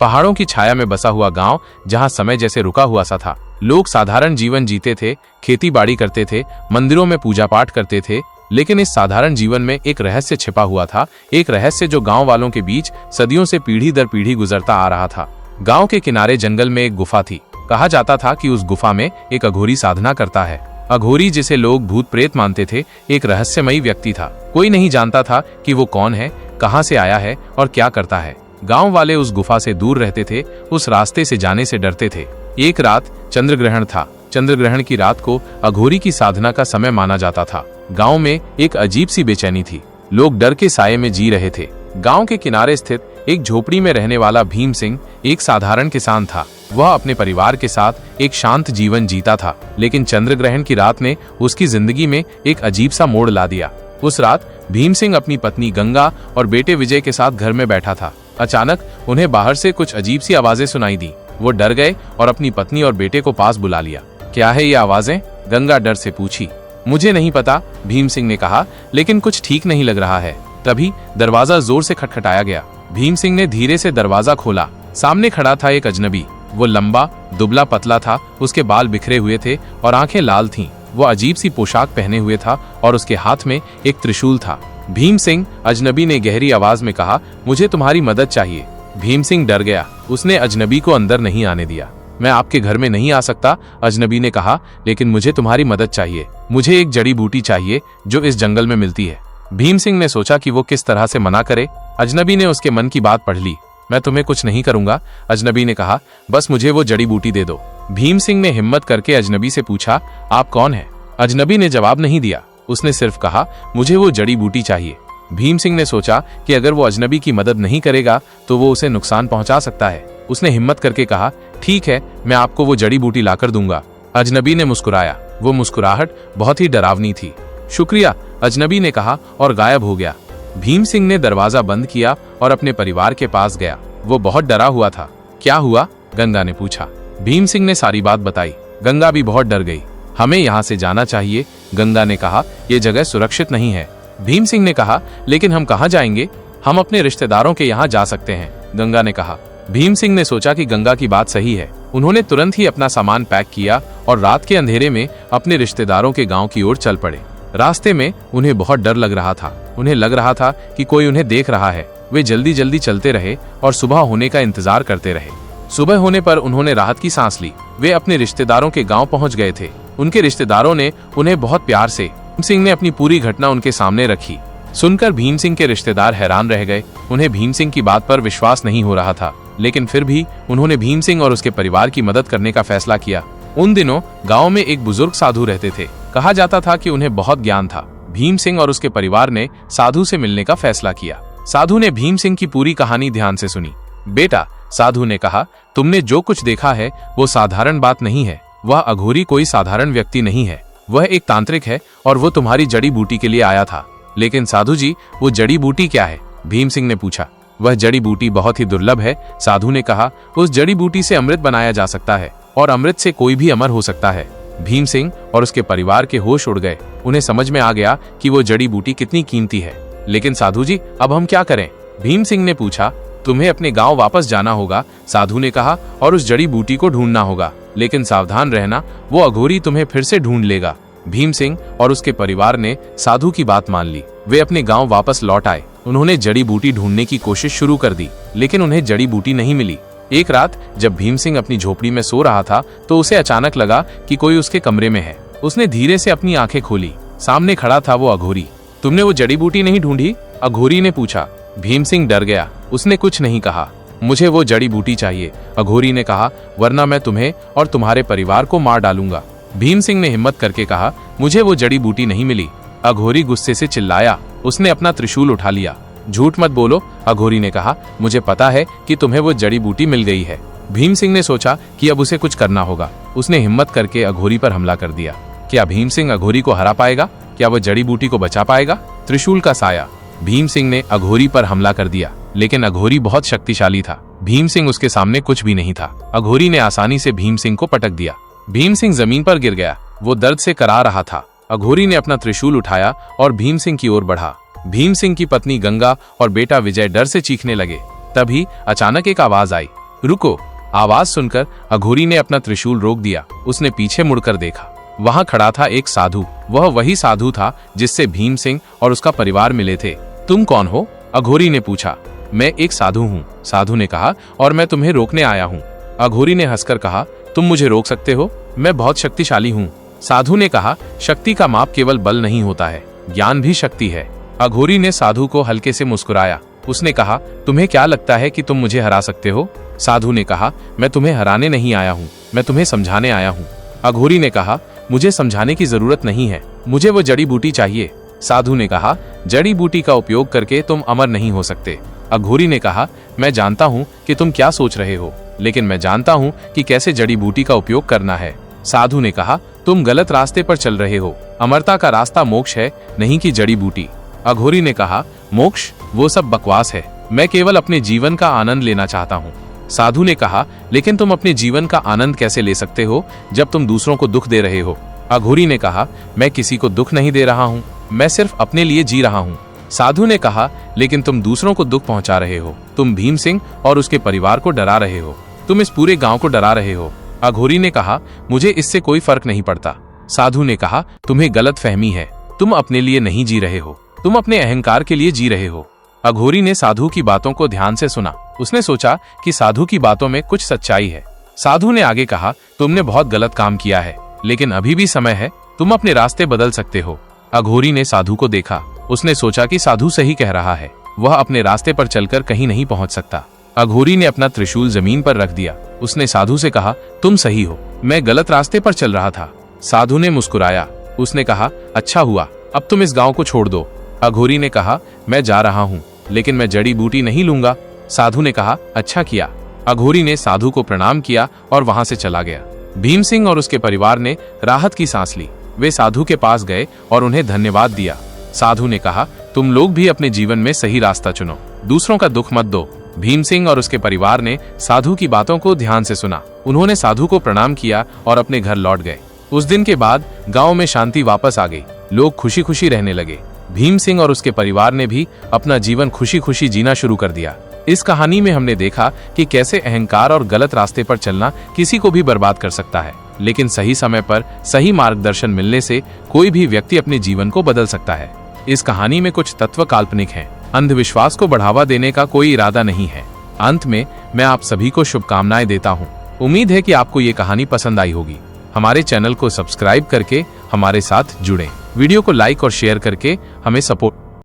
पहाड़ों की छाया में बसा हुआ गांव, जहां समय जैसे रुका हुआ सा था। लोग साधारण जीवन जीते थे, खेती बाड़ी करते थे, मंदिरों में पूजा पाठ करते थे। लेकिन इस साधारण जीवन में एक रहस्य छिपा हुआ था, एक रहस्य जो गांव वालों के बीच सदियों से पीढ़ी दर पीढ़ी गुजरता आ रहा था। गांव के किनारे जंगल में एक गुफा थी। कहा जाता था कि उस गुफा में एक अघोरी साधना करता है। अघोरी, जिसे लोग भूत प्रेत मानते थे, एक रहस्यमयी व्यक्ति था। कोई नहीं जानता था कि वो कौन है, कहां से आया है और क्या करता है। गांव वाले उस गुफा से दूर रहते थे, उस रास्ते से जाने से डरते थे। एक रात चंद्रग्रहण था। चंद्रग्रहण की रात को अघोरी की साधना का समय माना जाता था। गांव में एक अजीब सी बेचैनी थी। लोग डर के साये में जी रहे थे। गांव के किनारे स्थित एक झोपड़ी में रहने वाला भीम सिंह एक साधारण किसान था। वह अपने परिवार के साथ एक शांत जीवन जीता था। लेकिन चंद्रग्रहण की रात ने उसकी जिंदगी में एक अजीब सा मोड़ ला दिया। उस रात भीम सिंह अपनी पत्नी गंगा और बेटे विजय के साथ घर में बैठा था। अचानक उन्हें बाहर से कुछ अजीब सी आवाजें सुनाई दी। वो डर गए और अपनी पत्नी और बेटे को पास बुला लिया। क्या है ये आवाजें? गंगा डर से पूछी। मुझे नहीं पता, भीम सिंह ने कहा, लेकिन कुछ ठीक नहीं लग रहा है। तभी दरवाजा जोर से खटखटाया गया। भीम सिंह ने धीरे से दरवाजा खोला। सामने खड़ा था एक अजनबी। वो लंबा, दुबला पतला था, उसके बाल बिखरे हुए थे और आंखें लाल थीं। वो अजीब सी पोशाक पहने हुए था और उसके हाथ में एक त्रिशूल था। भीम सिंह, अजनबी ने गहरी आवाज में कहा, मुझे तुम्हारी मदद चाहिए। भीम सिंह डर गया। उसने अजनबी को अंदर नहीं आने दिया। मैं आपके घर में नहीं आ सकता, अजनबी ने कहा, लेकिन मुझे तुम्हारी मदद चाहिए। मुझे एक जड़ी बूटी चाहिए जो इस जंगल में मिलती है। भीम सिंह ने सोचा कि वो किस तरह से मना करे। अजनबी ने उसके मन की बात पढ़ ली। मैं तुम्हें कुछ नहीं करूंगा, अजनबी ने कहा, बस मुझे वो जड़ी बूटी दे दो। भीम सिंह ने हिम्मत करके अजनबी से पूछा, आप कौन है? अजनबी ने जवाब नहीं दिया। उसने सिर्फ कहा, मुझे वो जड़ी बूटी चाहिए। भीम सिंह ने सोचा कि अगर वो अजनबी की मदद नहीं करेगा तो वो उसे नुकसान पहुंचा सकता है। उसने हिम्मत करके कहा, ठीक है, मैं आपको वो जड़ी बूटी लाकर दूंगा। अजनबी ने मुस्कुराया। वो मुस्कुराहट बहुत ही डरावनी थी। शुक्रिया, अजनबी ने कहा और गायब हो गया। भीम सिंह ने दरवाजा बंद किया और अपने परिवार के पास गया। वो बहुत डरा हुआ था। क्या हुआ? गंगा ने पूछा। भीम सिंह ने सारी बात बताई। गंगा भी बहुत डर गई। हमें यहाँ से जाना चाहिए, गंगा ने कहा, ये जगह सुरक्षित नहीं है। भीम सिंह ने कहा, लेकिन हम कहाँ जाएंगे? हम अपने रिश्तेदारों के यहाँ जा सकते हैं, गंगा ने कहा। भीम सिंह ने सोचा कि गंगा की बात सही है। उन्होंने तुरंत ही अपना सामान पैक किया और रात के अंधेरे में अपने रिश्तेदारों के गांव की ओर चल पड़े। रास्ते में उन्हें बहुत डर लग रहा था। उन्हें लग रहा था कि कोई उन्हें देख रहा है। वे जल्दी जल्दी चलते रहे और सुबह होने का इंतजार करते रहे। सुबह होने पर उन्होंने राहत की सांस ली। वे अपने रिश्तेदारों के गांव पहुंच गए थे। उनके रिश्तेदारों ने उन्हें बहुत प्यार से भीम सिंह ने अपनी पूरी घटना उनके सामने रखी। सुनकर भीम सिंह के रिश्तेदार हैरान रह गए। उन्हें भीम सिंह की बात पर विश्वास नहीं हो रहा था, लेकिन फिर भी उन्होंने भीम सिंह और उसके परिवार की मदद करने का फैसला किया। उन दिनों गांव में एक बुजुर्ग साधु रहते थे। कहा जाता था कि उन्हें बहुत ज्ञान था। भीम सिंह और उसके परिवार ने साधु से मिलने का फैसला किया। साधु ने भीम सिंह की पूरी कहानी ध्यान से सुनी। बेटा, साधु ने कहा, तुमने जो कुछ देखा है वो साधारण बात नहीं है। वह अघोरी कोई साधारण व्यक्ति नहीं है। वह एक तांत्रिक है और वो तुम्हारी जड़ी बूटी के लिए आया था। लेकिन साधु जी, वो जड़ी बूटी क्या है? भीम सिंह ने पूछा। वह जड़ी बूटी बहुत ही दुर्लभ है, साधु ने कहा। उस जड़ी बूटी से अमृत बनाया जा सकता है और अमृत से कोई भी अमर हो सकता है। भीम सिंह और उसके परिवार के होश उड़ गए। उन्हें समझ में आ गया कि वो जड़ी बूटी कितनी कीमती है। लेकिन साधु जी, अब हम क्या करें? भीम सिंह ने पूछा। तुम्हें अपने गांव वापस जाना होगा, साधु ने कहा, और उस जड़ी बूटी को ढूंढना होगा। लेकिन सावधान रहना, वो अघोरी तुम्हें फिर से ढूंढ लेगा। भीम सिंह और उसके परिवार ने साधु की बात मान ली। वे अपने गांव वापस लौट आए। उन्होंने जड़ी बूटी ढूंढने की कोशिश शुरू कर दी, लेकिन उन्हें जड़ी बूटी नहीं मिली। एक रात जब भीम सिंह अपनी झोपड़ी में सो रहा था तो उसे अचानक लगा कि कोई उसके कमरे में है। उसने धीरे से अपनी आंखें खोली। सामने खड़ा था वो अघोरी। तुमने वो जड़ी बूटी नहीं ढूंढी? अघोरी ने पूछा। भीम सिंह डर गया। उसने कुछ नहीं कहा। मुझे वो जड़ी बूटी चाहिए, अघोरी ने कहा, वरना मैं तुम्हें और तुम्हारे परिवार को मार डालूंगा। भीम सिंह ने हिम्मत करके कहा, मुझे वो जड़ी बूटी नहीं मिली। अघोरी गुस्से से चिल्लाया। उसने अपना त्रिशूल उठा लिया। झूठ मत बोलो, अघोरी ने कहा, मुझे पता है कि तुम्हें वो जड़ी बूटी मिल गई है। भीम सिंह ने सोचा कि अब उसे कुछ करना होगा। उसने हिम्मत करके अघोरी पर हमला कर दिया। क्या भीम सिंह अघोरी को हरा पाएगा? क्या वो जड़ी बूटी को बचा पाएगा? त्रिशूल का साया। भीम सिंह ने अघोरी पर हमला कर दिया, लेकिन अघोरी बहुत शक्तिशाली था। भीम सिंह उसके सामने कुछ भी नहीं था। अघोरी ने आसानी से भीम सिंह को पटक दिया। भीम सिंह जमीन पर गिर गया। वो दर्द से करा रहा था। अघोरी ने अपना त्रिशूल उठाया और भीम सिंह की ओर बढ़ा। भीम सिंह की पत्नी गंगा और बेटा विजय डर से चीखने लगे। तभी अचानक एक आवाज आई, रुको। आवाज सुनकर अघोरी ने अपना त्रिशूल रोक दिया। उसने पीछे मुड़कर देखा। वहां खड़ा था एक साधु। वह वही साधु था जिससे भीम सिंह और उसका परिवार मिले थे। तुम कौन हो? अघोरी ने पूछा। मैं एक साधु हूँ, साधु ने कहा, और मैं तुम्हें रोकने आया हूँ। अघोरी ने हंसकर कहा, तुम मुझे रोक सकते हो? मैं बहुत शक्तिशाली हूँ। साधु ने कहा, शक्ति का माप केवल बल नहीं होता है, ज्ञान भी शक्ति है। अघोरी ने साधु को हल्के से मुस्कुराया। उसने कहा, तुम्हें क्या लगता है कि तुम मुझे हरा सकते हो? साधु ने कहा, मैं तुम्हें हराने नहीं आया हूँ, मैं तुम्हें समझाने आया हूँ। अघोरी ने कहा, मुझे समझाने की जरूरत नहीं है, मुझे वो जड़ी बूटी चाहिए। साधु ने कहा, जड़ी बूटी का उपयोग करके तुम अमर नहीं हो सकते। अघोरी ने कहा, मैं जानता हूँ कि तुम क्या सोच रहे हो, लेकिन मैं जानता हूँ कि कैसे जड़ी बूटी का उपयोग करना है। साधु ने कहा, तुम गलत रास्ते पर चल रहे हो। अमरता का रास्ता मोक्ष है, नहीं कि जड़ी बूटी। अघोरी ने कहा, मोक्ष? वो सब बकवास है, मैं केवल अपने जीवन का आनंद लेना चाहता हूँ। साधु ने कहा, लेकिन तुम अपने जीवन का आनंद कैसे ले सकते हो जब तुम दूसरों को दुख दे रहे हो? अघोरी ने कहा, मैं किसी को दुख नहीं दे रहा हूँ, मैं सिर्फ अपने लिए जी रहा हूँ। साधु ने कहा, लेकिन तुम दूसरों को दुख पहुंचा रहे हो। तुम भीम सिंह और उसके परिवार को डरा रहे हो, तुम इस पूरे गांव को डरा रहे हो। अघोरी ने कहा, मुझे इससे कोई फर्क नहीं पड़ता। साधु ने कहा, तुम्हें गलत फहमी है, तुम अपने लिए नहीं जी रहे हो, तुम अपने अहंकार के लिए जी रहे हो। अघोरी ने साधु की बातों को ध्यान से सुना। उसने सोचा कि साधु की बातों में कुछ सच्चाई है। साधु ने आगे कहा, तुमने बहुत गलत काम किया है, लेकिन अभी भी समय है, तुम अपने रास्ते बदल सकते हो। अघोरी ने साधु को देखा। उसने सोचा कि साधु सही कह रहा है, वह अपने रास्ते पर चलकर कहीं नहीं पहुंच सकता। अघोरी ने अपना त्रिशूल जमीन पर रख दिया। उसने साधु से कहा, तुम सही हो, मैं गलत रास्ते पर चल रहा था। साधु ने मुस्कुराया। उसने कहा, अच्छा हुआ, अब तुम इस गांव को छोड़ दो। अघोरी ने कहा, मैं जा रहा हूँ, लेकिन मैं जड़ी बूटी नहीं लूंगा। साधु ने कहा, अच्छा किया। अघोरी ने साधु को प्रणाम किया और वहां से चला गया। भीम सिंह और उसके परिवार ने राहत की सांस ली। वे साधु के पास गए और उन्हें धन्यवाद दिया। साधु ने कहा, तुम लोग भी अपने जीवन में सही रास्ता चुनो, दूसरों का दुख मत दो। भीम सिंह और उसके परिवार ने साधु की बातों को ध्यान से सुना। उन्होंने साधु को प्रणाम किया और अपने घर लौट गए। उस दिन के बाद गांव में शांति वापस आ गई। लोग खुशी खुशी रहने लगे। भीम सिंह और उसके परिवार ने भी अपना जीवन खुशी खुशी जीना शुरू कर दिया। इस कहानी में हमने देखा कि कैसे अहंकार और गलत रास्ते पर चलना किसी को भी बर्बाद कर सकता है, लेकिन सही समय पर सही मार्गदर्शन मिलने से कोई भी व्यक्ति अपने जीवन को बदल सकता है। इस कहानी में कुछ तत्व काल्पनिक हैं। अंधविश्वास को बढ़ावा देने का कोई इरादा नहीं है। अंत में मैं आप सभी को शुभकामनाएं देता हूं। उम्मीद है कि आपको ये कहानी पसंद आई होगी। हमारे चैनल को सब्सक्राइब करके हमारे साथ जुड़ें। वीडियो को लाइक और शेयर करके हमें सपोर्ट